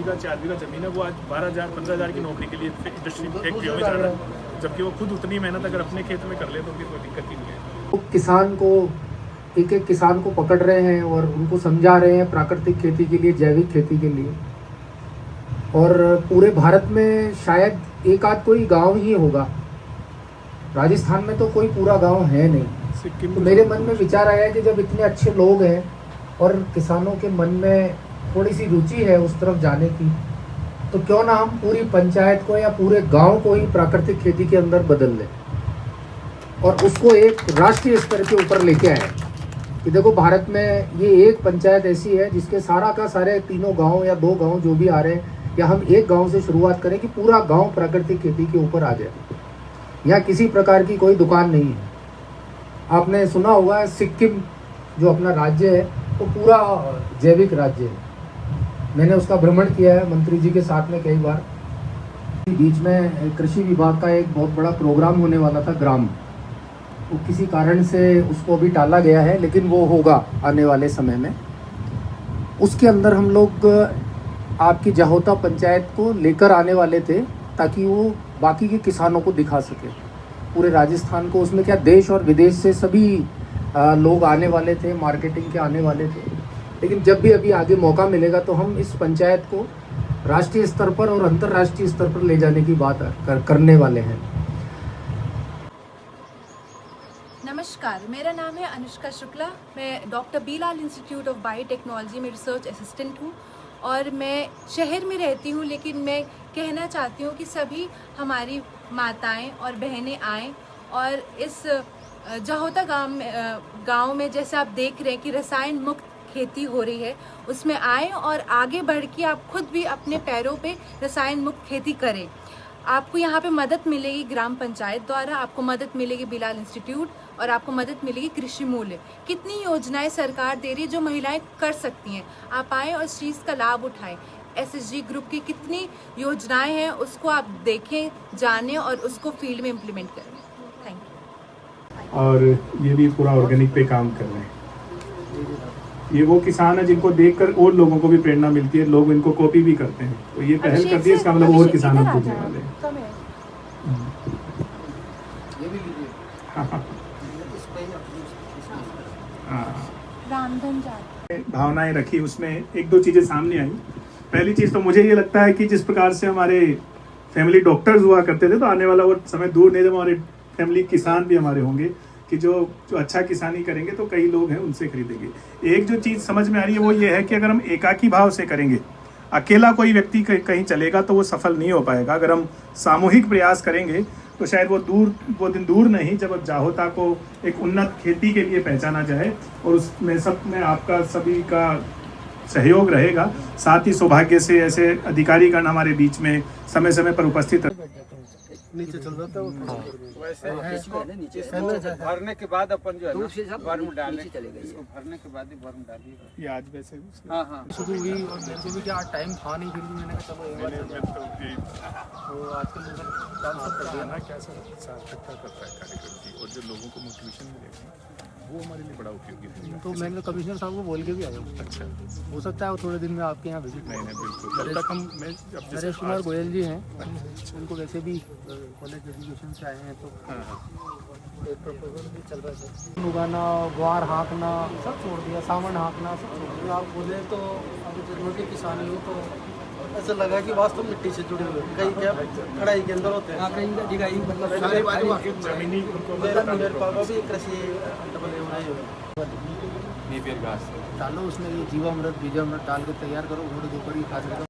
बीघा 4 बीघा ज़मीन है, वो आज 12,000 15,000 की नौकरी के लिए इंडस्ट्री फैक्ट्रियों में जा रहा है, जबकि वो खुद उतनी मेहनत अगर अपने खेत में कर ले तो फिर कोई दिक्कत ही नहीं है। तो किसान को एक एक किसान को पकड़ रहे हैं और उनको समझा रहे हैं प्राकृतिक खेती के लिए, जैविक खेती के लिए। और पूरे भारत में शायद एक आध कोई गांव ही होगा, राजस्थान में तो कोई पूरा गांव है नहीं। तो मेरे मन में विचार आया कि जब इतने अच्छे लोग हैं और किसानों के मन में थोड़ी सी रुचि है उस तरफ जाने की, तो क्यों ना हम पूरी पंचायत को या पूरे गांव को ही प्राकृतिक खेती के अंदर बदल लें और उसको एक राष्ट्रीय स्तर के ऊपर लेके आए। कि देखो भारत में ये एक पंचायत ऐसी है जिसके सारा का सारे तीनों गांव या 2 गांव जो भी आ रहे हैं, या हम एक गांव से शुरुआत करें कि पूरा गांव प्राकृतिक खेती के ऊपर आ जाए। यहाँ किसी प्रकार की कोई दुकान नहीं है। आपने सुना होगा सिक्किम जो अपना राज्य है वो पूरा जैविक राज्य है। मैंने उसका भ्रमण किया है मंत्री जी के साथ में कई बार। बीच में कृषि विभाग का एक बहुत बड़ा प्रोग्राम होने वाला था ग्राम, वो किसी कारण से उसको भी टाला गया है, लेकिन वो होगा आने वाले समय में। उसके अंदर हम लोग आपकी जहोता पंचायत को लेकर आने वाले थे ताकि वो बाकी के किसानों को दिखा सके पूरे राजस्थान को। उसमें क्या देश और विदेश से सभी लोग आने वाले थे, मार्केटिंग के आने वाले थे। लेकिन जब भी अभी आगे मौका मिलेगा तो हम इस पंचायत को राष्ट्रीय स्तर पर और अंतर्राष्ट्रीय स्तर पर ले जाने की बात करने वाले हैं। नमस्कार, मेरा नाम है अनुष्का शुक्ला। मैं डॉक्टर बीलाल इंस्टीट्यूट ऑफ बायोटेक्नोलॉजी में रिसर्च असिस्टेंट हूँ और मैं शहर में रहती हूँ, लेकिन मैं कहना चाहती हूँ कि सभी हमारी माताएं और बहनें आएँ और इस जहोता गांव में जैसे आप देख रहे हैं कि रसायन मुक्त खेती हो रही है, उसमें आए और आगे बढ़ के आप खुद भी अपने पैरों पे रसायन मुक्त खेती करें। आपको यहाँ पे मदद मिलेगी ग्राम पंचायत द्वारा, आपको मदद मिलेगी बिलाल इंस्टीट्यूट और आपको मदद मिलेगी कृषि मूल्य। कितनी योजनाएं सरकार दे रही है जो महिलाएं कर सकती हैं। आप आएँ और इस चीज़ का लाभ उठाएं। SSG ग्रुप की कितनी योजनाएं हैं उसको आप देखें, जानें और उसको फील्ड में इम्प्लीमेंट करें। Thank you. और ये भी पूरा ऑर्गेनिक पे काम कर रहे हैं। ये वो किसान है जिनको देखकर और लोगों को भी प्रेरणा मिलती है, लोग इनको कॉपी भी करते हैं। तो ये पहल करती है, इसका मतलब और किसानों को पूछने वाले भावनाएं रखी। उसमें 1-2 चीजें सामने आई। पहली चीज तो मुझे ये लगता है कि जिस प्रकार से हमारे फैमिली डॉक्टर्स हुआ करते थे, तो आने वाला वो समय दूर नहीं जब हमारे फैमिली किसान भी हमारे होंगे कि जो अच्छा किसानी करेंगे तो कई लोग हैं उनसे खरीदेंगे। एक जो चीज़ समझ में आ रही है वो ये है कि अगर हम एकाकी भाव से करेंगे, अकेला कोई व्यक्ति कहीं चलेगा तो वो सफल नहीं हो पाएगा। अगर हम सामूहिक प्रयास करेंगे तो शायद वो दिन दूर नहीं जब जहोता को एक उन्नत खेती के लिए पहचाना जाए और उसमें सब में आपका सभी का सहयोग रहेगा। साथ ही सौभाग्य से ऐसे अधिकारीगण हमारे बीच में समय समय पर उपस्थित नीचे चल जाता है वैसे भरने के बाद अपन जो है ना भर में डालें, इसको भरने के बाद ही भर में डालिए। ये आज वैसे हाँ शुरू हुई और वैसे भी क्या टाइम था नहीं, फिर भी मैंने कहा चलो तो आजकल कर दिया ना क्या सार्थकता करता है कार्यक्रम की, और जो लोगों को मोटिवेशन मिलेगा वो हमारे लिए बड़ा उपयोगी होगा। तो मैंने कमिश्नर साहब को बोल के भी आया हूँ। अच्छा, हो सकता है वो थोड़े दिन में आपके यहाँ विजिट। नहीं बिल्कुल। तब तक हम नरेश कुमार गोयल जी हैं, उनको वैसे भी कॉलेज एजुकेशन से आए हैं, तो एक प्रपोजल भी चल रहा है। उगाना, ग्वार हाँकना सब छोड़ दिया, सावन हाँकना सब छोड़ दिया। आप बोले तो अभी जरूर के किसानी हो तो ऐसा लगा कि वास्तव मिट्टी से जुड़े हुए कहीं क्या कढ़ाई के अंदर होते हैं। हाँ, कहीं दिखाई मतलब जमीनी मेरे पापा भी कृषि नेपियर घास डालो, उसमें ये जीवामृत बीजामृत डाल के तैयार करो, थोड़ी दोपहर की खा सकते हो।